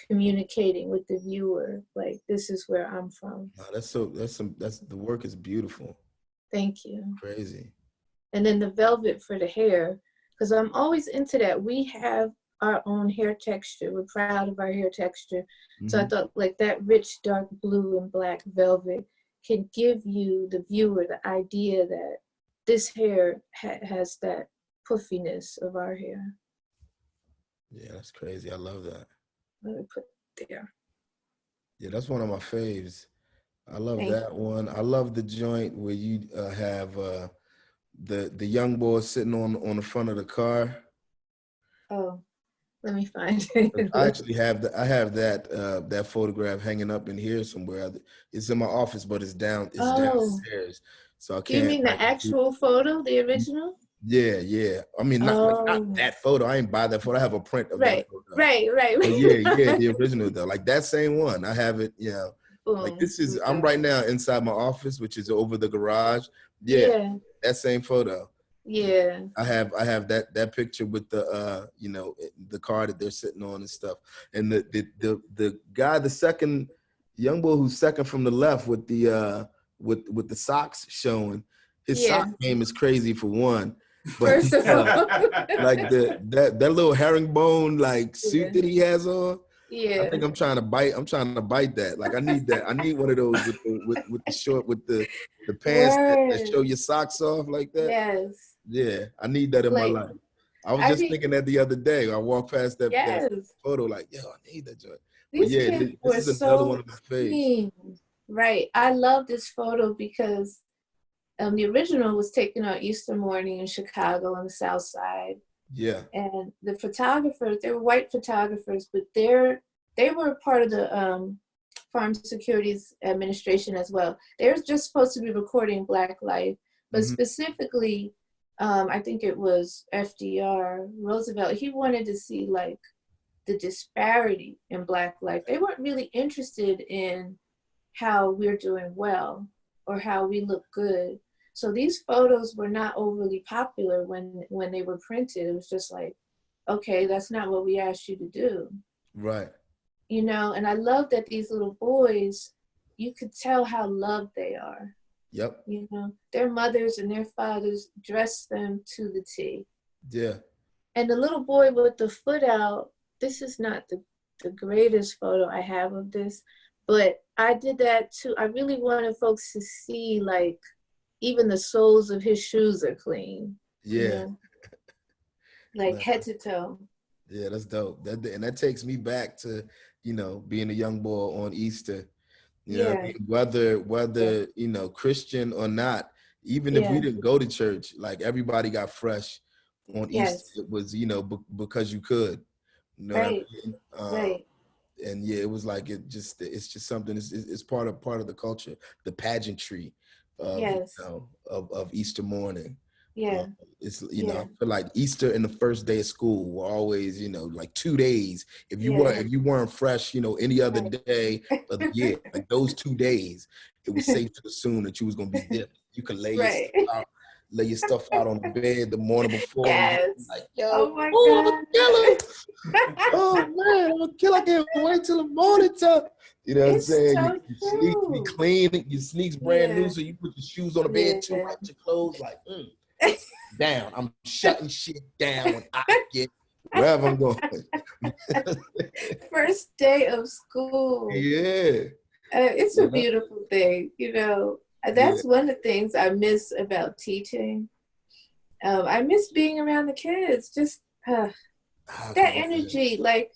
communicating with the viewer. Like, this is where I'm from. Wow, that's the work is beautiful. Thank you. Crazy. And then the velvet for the hair, because I'm always into that. We have our own hair texture. We're proud of our hair texture. So I thought, like, that rich dark blue and black velvet can give you, the viewer, the idea that this hair has that puffiness of our hair. Yeah, that's crazy. I love that. Let me put it there. Yeah, that's one of my faves. I love Thank that one. I love the joint where you have the young boy sitting on the front of the car. Oh, let me find I it. actually have that photograph hanging up in here somewhere. It's in my office, but it's Oh, downstairs, so I you can't. mean the actual photo, the original? Yeah, yeah. I mean, not Oh, that photo. I ain't buy that photo. I have a print of that right, photo. right, right. But yeah, yeah, the original though, like that same one. I have it. Like Boom. this is. I'm right now inside my office, which is over the garage. Yeah, Yeah, that same photo. yeah, I have that picture with the the car that they're sitting on and stuff. And the guy, the second young boy who's second from the left with the with the socks showing, his yeah. sock game is crazy for one. But First of all, like that little herringbone like yeah, suit that he has on. I yeah. think I'm trying to bite that. Like I need that. I need one of those with the short with the pants that Word. show your socks off like that. Yes. Yeah, I need that in my Like, life. I was I just think, thinking that the other day. I walked past that yes. photo, like, yo, I need that joint. But These yeah, kids this were is another one so of my faves. clean. Right. I love this photo because the original was taken on Easter morning in Chicago on the South Side. Yeah. And the photographers, they were white photographers, but they were part of the Farm Securities Administration as well. They're just supposed to be recording Black life, but Mm-hmm. specifically, I think it was FDR, Roosevelt, he wanted to see like the disparity in Black life. They weren't really interested in how we're doing well or how we look good. So these photos were not overly popular when they were printed. It was just like, okay, that's not what we asked you to do. Right. And I love that these little boys, you could tell how loved they are. Yep. Their mothers and their fathers dress them to the T. Yeah. And the little boy with the foot out, this is not the greatest photo I have of this, but I did that too. I really wanted folks to see like even the soles of his shoes are clean. Yeah. Like No. head to toe. Yeah, that's dope. That takes me back to, being a young boy on Easter. What I Yeah. mean? Whether Christian or not, even if we Yeah. didn't go to church, like everybody got fresh on Easter. Yes. It was, because you could. You know what I Right. mean? Right. And yeah, it was like it's just something. It's part of the culture, the pageantry of Yes. of Easter morning. Yeah. It's Yeah. I feel like Easter and the first day of school were always like 2 days. If you weren't fresh, any other Right. day of the year, like those 2 days, it was safe to assume that you was gonna be dipped. You could Right. lay your stuff out on the bed the morning before. Yes. Like, yo, Oh my I'm a God. killer. Oh man, I'm a killer. I can't wait till the morning time. You know what I'm It's saying? so Your sneaks be true. clean, your sneaks brand new, Yeah. so you put your shoes on the bed too, Yeah. wipe your clothes like down. I'm shutting shit down when I get wherever I'm going. First day of school. Yeah. It's a beautiful thing, That's one of the things I miss about teaching. I miss being around the kids. Just that energy. Like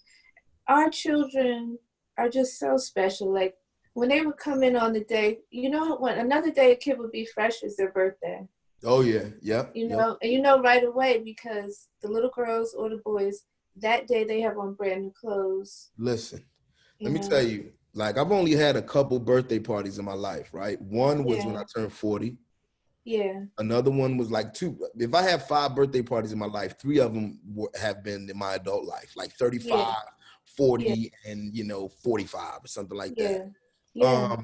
our children are just so special. Like when they would come in on the day, when another day a kid would be fresh is their birthday. Oh yeah, yep. And right away because the little girls or the boys that day they have on brand new clothes. Listen, let me tell you. Like I've only had a couple birthday parties in my life, right? One was when I turned 40. Yeah. Another one was like 2. If I have 5 birthday parties in my life, 3 of them have been in my adult life, like 35, 40, and 45 or something like that. Yeah.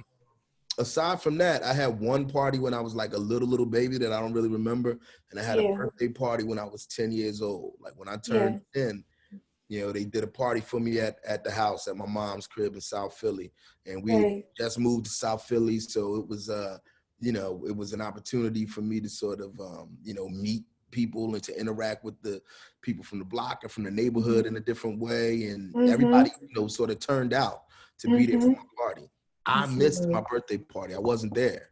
Aside from that, I had one party when I was like a little baby that I don't really remember, and I had a birthday party when I was 10 years old. Like when I turned 10, they did a party for me at the house at my mom's crib in South Philly, and we just moved to South Philly, so it was it was an opportunity for me to sort of meet people and to interact with the people from the block and from the neighborhood in a different way, and everybody sort of turned out to be there for my party. I missed my birthday party. I wasn't there.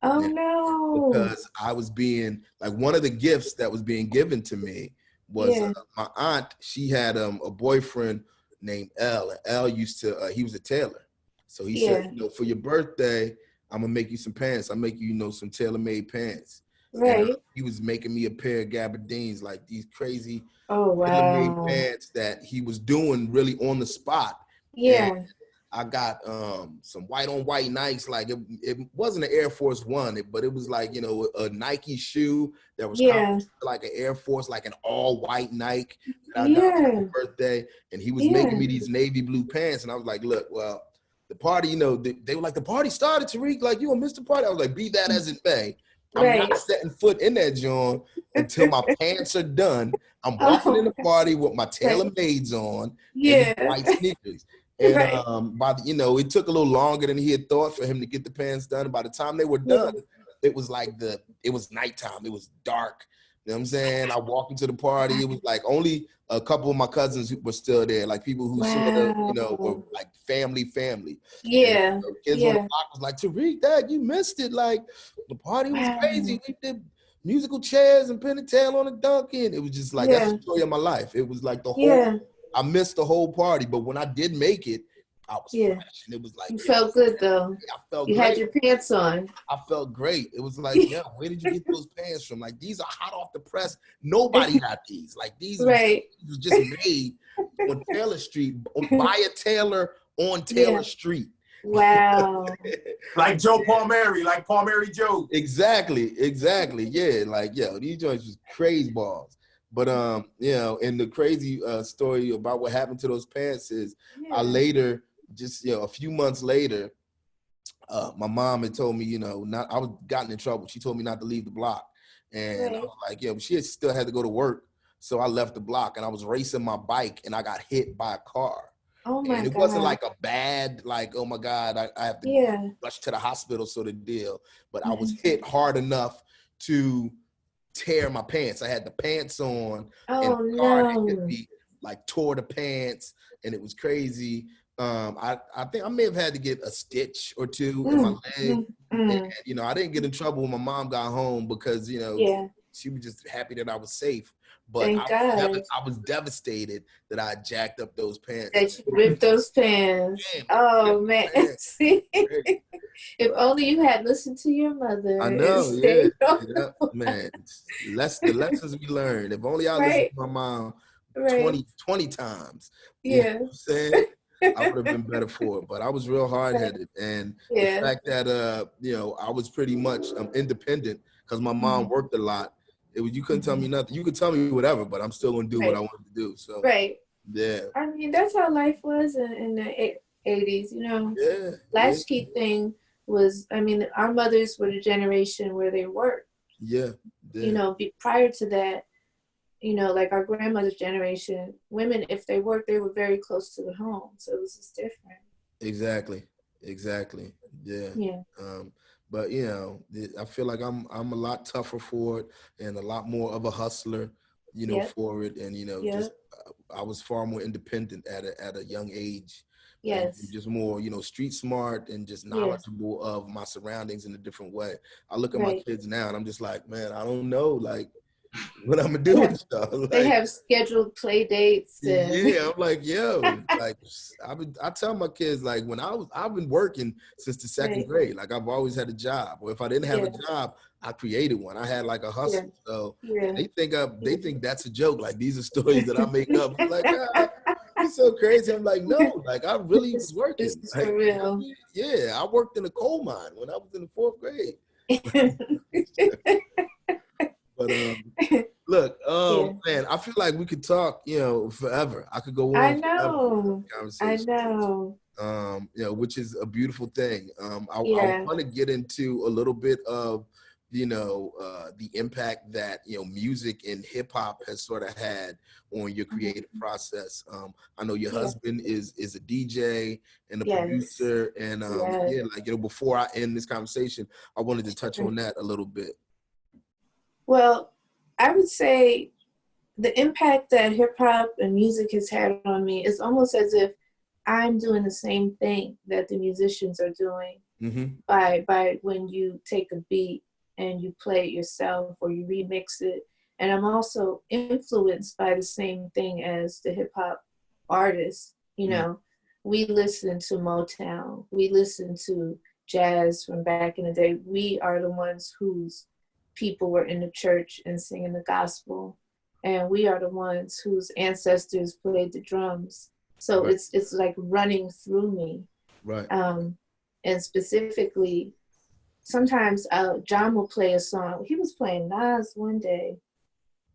Oh no. Because I was being like, one of the gifts that was being given to me was my aunt. She had a boyfriend named L, and L used to he was a tailor. So he said, for your birthday, I'm gonna make you some pants. I'll make you, some tailor-made pants. Right. And he was making me a pair of gabardines, like these crazy tailor-made wow. pants that he was doing really on the spot. Yeah. And I got some white on white Nikes. Like it wasn't an Air Force One, but it was like, a Nike shoe that was kind of like an Air Force, like an all white Nike that I got for my birthday. And he was making me these navy blue pants. And I was like, look, well, the party, they were like, the party started, Tariq, like, you gonna miss the party? I was like, be that as it may. I'm not setting foot in that joint until my pants are done. I'm walking in the party with my tailor-mades on and white sneakers. And it took a little longer than he had thought for him to get the pants done. By the time they were done, it was like it was nighttime. It was dark. You know what I'm saying? I walked into the party. It was like only a couple of my cousins who were still there, like people who sort of, were like family. Yeah. And, kids on the block was like, Tariq, Dad, you missed it. Like the party was crazy. We did musical chairs and pin and tail on a Dunkin'. It was just like, that's the story of my life. It was like the whole, I missed the whole party, but when I did make it, I was fresh, and it was like, you felt good though. I felt you great. had your pants on. I felt great. It was like, where did you get those pants from? Like, these are hot off the press. Nobody got these. Like, these was just made on Taylor Street, by a tailor on Taylor Street. Wow. Like Joe Palmieri, like Palmieri Joe. Exactly. Yeah, like, these joints was crazy balls. But and the crazy story about what happened to those pants is, I later, just a few months later, my mom had told me, I was gotten in trouble. She told me not to leave the block, and I was like, but she still had to go to work, so I left the block, and I was racing my bike, and I got hit by a car. Oh my and it God. wasn't like a bad, like, oh my God, I have to rush to the hospital sort of deal, but I was hit hard enough to tear my pants. I had the pants on, and the car that hit me, like, tore the pants, and it was crazy. I think I may have had to get a stitch or two in my leg. And, I didn't get in trouble when my mom got home because, she was just happy that I was safe. But I was devastated that I jacked up those pants. That you ripped those pants. Man. See? If only you had listened to your mother. I know, man. The lessons we learned. If only I listened to my mom 20 times. You know what I'm saying? I would have been better for it. But I was real hard-headed. And the fact that, I was pretty much independent because my mom worked a lot. You couldn't tell me nothing. You could tell me whatever, but I'm still going to do what I wanted to do. So, yeah. I mean, that's how life was in the 80s, Yeah. Latchkey thing was, I mean, our mothers were the generation where they worked. Yeah. Prior to that, like our grandmother's generation, women, if they worked, they were very close to the home. So it was just different. Exactly. Yeah. Yeah. But I feel like I'm a lot tougher for it and a lot more of a hustler, for it. And just I was far more independent at a young age. Yes. And just more, street smart and just knowledgeable of my surroundings in a different way. I look at my kids now and I'm just like, man, I don't know, like, what I'm gonna do with stuff. Like, they have scheduled play dates. I'm like, like I tell my kids, like, when I've been working since the second grade. Like, I've always had a job, or if I didn't have a job, I created one. I had like a hustle. So they think that's a joke. Like, these are stories that I make up. I'm like, it's so crazy. I'm like, no, like, I really was working. This is like, for real. I worked in a coal mine when I was in the 4th grade. But look, man, I feel like we could talk, forever. I could go on. I know. Which is a beautiful thing. I want to get into a little bit of, the impact that music and hip hop has sort of had on your creative process. I know your husband is a DJ and a producer, and before I end this conversation, I wanted to touch on that a little bit. Well, I would say the impact that hip hop and music has had on me is almost as if I'm doing the same thing that the musicians are doing. by when you take a beat and you play it yourself or you remix it. And I'm also influenced by the same thing as the hip hop artists. You know, we listen to Motown, we listen to jazz from back in the day. We are the ones whose people were in the church and singing the gospel. And we are the ones whose ancestors played the drums. So it's like running through me. Right. And specifically, sometimes John will play a song. He was playing Nas one day,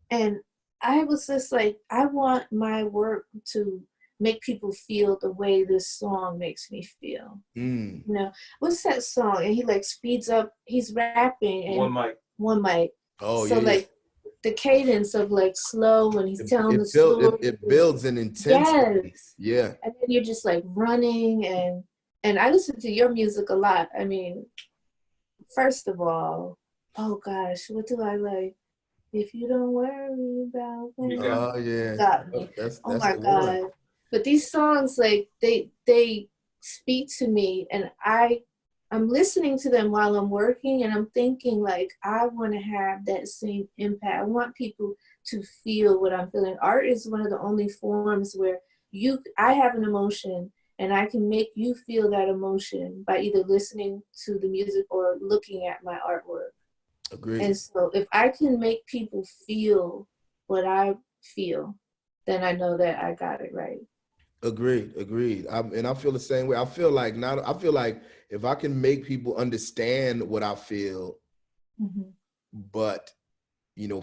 and I was just like, I want my work to make people feel the way this song makes me feel. You know, what's that song? And he like speeds up. He's rapping and one mic. Oh, so yeah. Like the cadence of like slow when he's telling the story. It builds an intensity. Yes. Yeah. And then you're just like running and I listen to your music a lot. I mean, first of all, oh gosh, what do I like? If you don't worry about me. Oh yeah. Got me. That's my the God. one. But these songs, like they speak to me, and I'm listening to them while I'm working, and I'm thinking like I want to have that same impact. I want people to feel what I'm feeling. Art is one of the only forms where I have an emotion and I can make you feel that emotion by either listening to the music or looking at my artwork. Agreed. And so if I can make people feel what I feel, then I know that I got it right. Agreed. And I feel the same way. I feel like if I can make people understand what I feel, but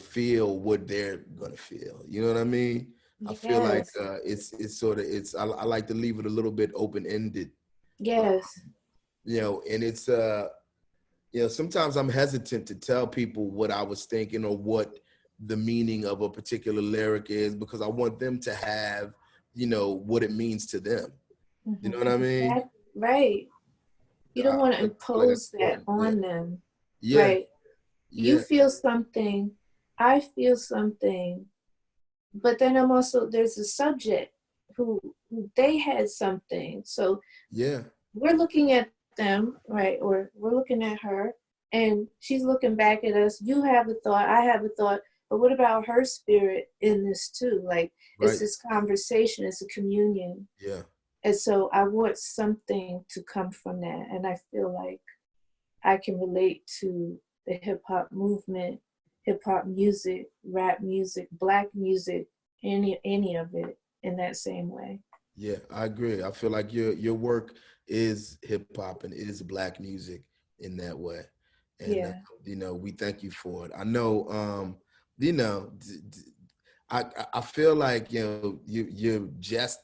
feel what they're gonna feel. You know what I mean? Yes. I feel like I like to leave it a little bit open-ended. Yes. And it's sometimes I'm hesitant to tell people what I was thinking or what the meaning of a particular lyric is, because I want them to have what it means to them. You know what I mean? Right. You don't want to impose that on them. Yeah. Right. You feel something, I feel something, but then there's a subject who they had something. So yeah, we're looking at them, right? Or we're looking at her and she's looking back at us. You have a thought, I have a thought, but what about her spirit in this too? Like it's this conversation, it's a communion. Yeah. And so I want something to come from that. And I feel like I can relate to the hip hop movement, hip hop music, rap music, Black music, any of it in that same way. Yeah, I agree. I feel like your work is hip hop and is Black music in that way. And we thank you for it. I know I feel like you're just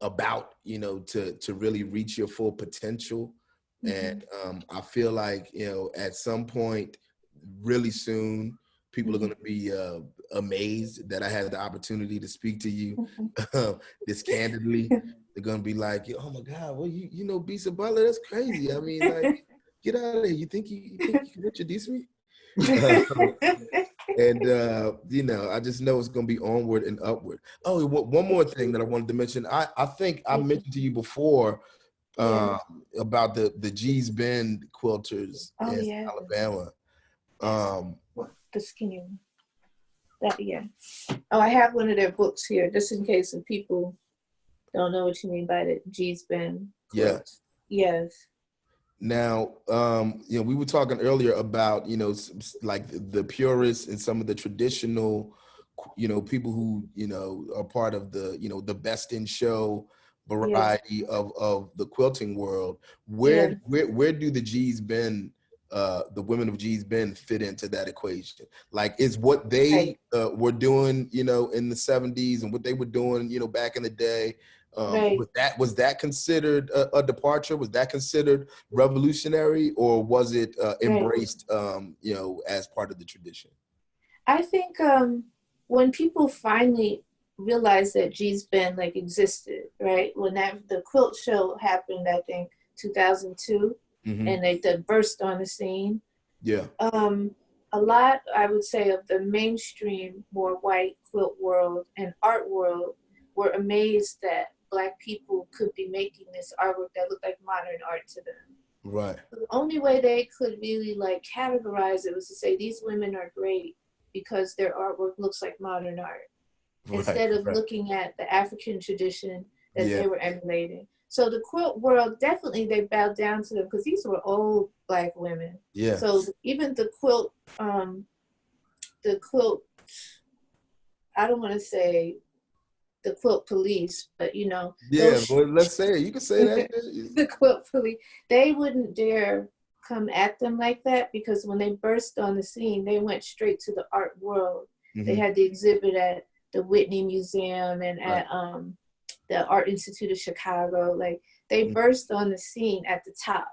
about to really reach your full potential. And I feel like at some point really soon people are going to be amazed that I had the opportunity to speak to you this candidly. They're going to be like, oh my God, well you know Bisa Bulter, that's crazy. I mean, like, get out of there. You think you can introduce me? And I just know it's going to be onward and upward. Oh, one more thing that I wanted to mention. I think I mentioned to you before about the G's Bend quilters in Alabama. The skinny one. Oh, I have one of their books here, just in case if people don't know what you mean by the G's Bend quilt. Yes. Now, we were talking earlier about, like the purists and some of the traditional, people who, are part of the, the best in show variety of the quilting world. Where do the G's Bend, the women of G's Bend fit into that equation? Like, is what they were doing, in the 70s and what they were doing, back in the day, was that considered a departure? Was that considered revolutionary, or was it embraced, as part of the tradition? I think when people finally realized that G's Bend like existed, right? When the quilt show happened, I think 2002, and they burst on the scene. Yeah. A lot, I would say, of the mainstream, more white quilt world and art world were amazed that Black people could be making this artwork that looked like modern art to them. Right. The only way they could really like categorize it was to say these women are great because their artwork looks like modern art, instead of looking at the African tradition that they were emulating. So the quilt world, definitely they bowed down to them because these were old Black women. Yeah. So even the quilt, I don't want to say the quilt police, but you know. Yeah, but let's say it. You can say that. The quilt police, they wouldn't dare come at them like that because when they burst on the scene, they went straight to the art world. They had the exhibit at the Whitney Museum and at the Art Institute of Chicago. Like they burst on the scene at the top.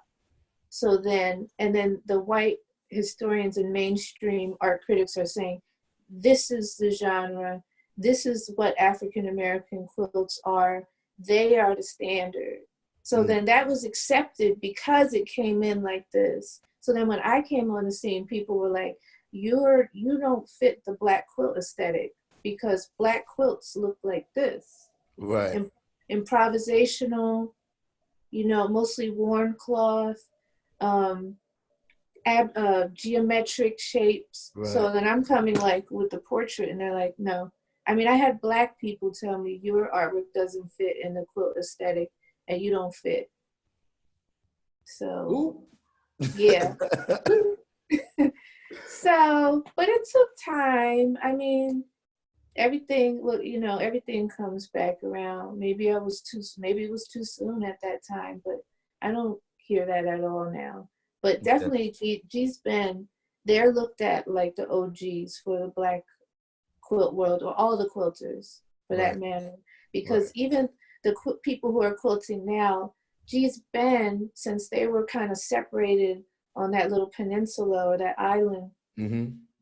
So then, and then the white historians and mainstream art critics are saying, this is the genre, this is what African American quilts are, they are the standard. So then that was accepted because it came in like this. So then when I came on the scene, people were like, you don't fit the Black quilt aesthetic because Black quilts look like this. Right. Improvisational, you know, mostly worn cloth, geometric shapes. Right. So then I'm coming like with the portrait and they're like, no. I mean, I had Black people tell me your artwork doesn't fit in the quilt aesthetic and you don't fit. So, ooh. Yeah. So, but it took time. I mean, everything, well, you know, everything comes back around. Maybe it was too soon at that time, but I don't hear that at all now. But definitely G's been, they're looked at like the OGs for the Black quilt world, or all the quilters for that matter, because even the people who are quilting now, G's been, since they were kind of separated on that little peninsula or that island,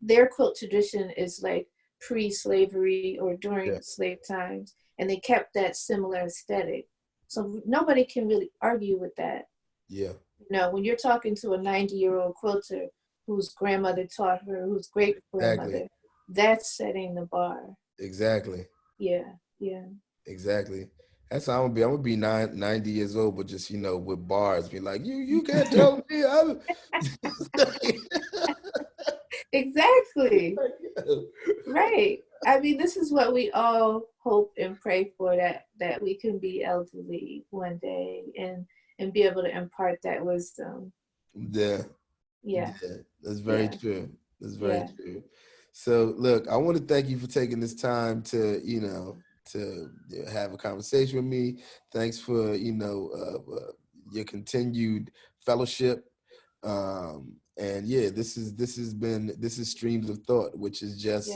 their quilt tradition is like pre-slavery or during slave times, and they kept that similar aesthetic. So nobody can really argue with that. Yeah. You know, when you're talking to a 90-year-old quilter whose grandmother taught her, whose great-grandmother, that's setting the bar. Exactly. Yeah, yeah. Exactly. That's how I'm gonna be 90 years old, but just, you know, with bars, be like, you can't tell me. Exactly. Right. I mean, this is what we all hope and pray for, that we can be elderly one day and be able to impart that wisdom. Yeah. Yeah. That's very true. That's very true. So look, I want to thank you for taking this time to, you know, to have a conversation with me. Thanks for, you know, your continued fellowship. And yeah, this is Streams of Thought, which is just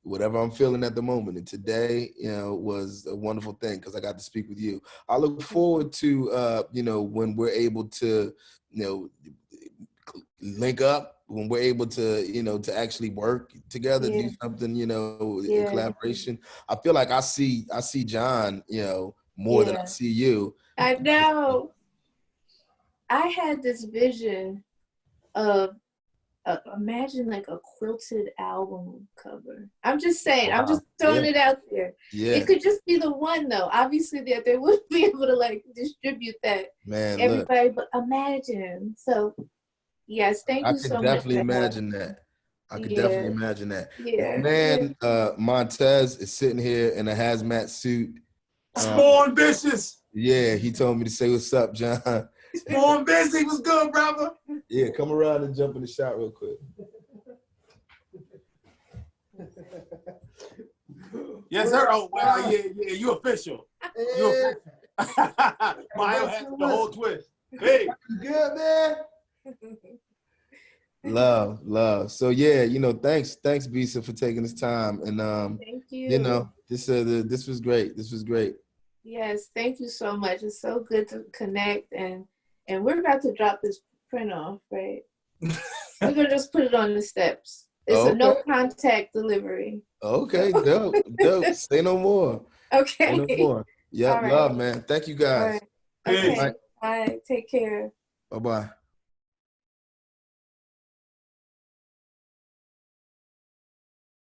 whatever I'm feeling at the moment. And today, you know, was a wonderful thing because I got to speak with you. I look forward to, you know, when we're able to, you know, link up, when we're able to, you know, to actually work together, do something, you know, in collaboration. I feel like I see John, you know, more than I see you. I know. I had this vision of imagine like a quilted album cover. I'm just saying, I'm just throwing it out there. Yeah. It could just be the one though. Obviously they wouldn't be able to like distribute that. Man, everybody, look. But imagine. So yes, thank you so much. I could definitely imagine that. I could definitely imagine that. Yeah. My man, Montez is sitting here in a hazmat suit. More ambitious. Yeah, he told me to say what's up, John. More ambitious. What's good, brother? Yeah, come around and jump in the shot real quick. Yes, sir. Oh, well, yeah, you official. You official. Mario has the whole twist. Hey. Good, man. Love. So yeah, you know, thanks Bisa for taking this time, and thank you. You know, this was great. This was great. Yes, thank you so much. It's so good to connect, and we're about to drop this print off, right? We're gonna just put it on the steps. It's a no contact delivery. Okay, dope. Say no more. Okay. Say no more. Yeah, right. Love, man. Thank you guys. All right. Okay. Bye. Take care. Bye-bye.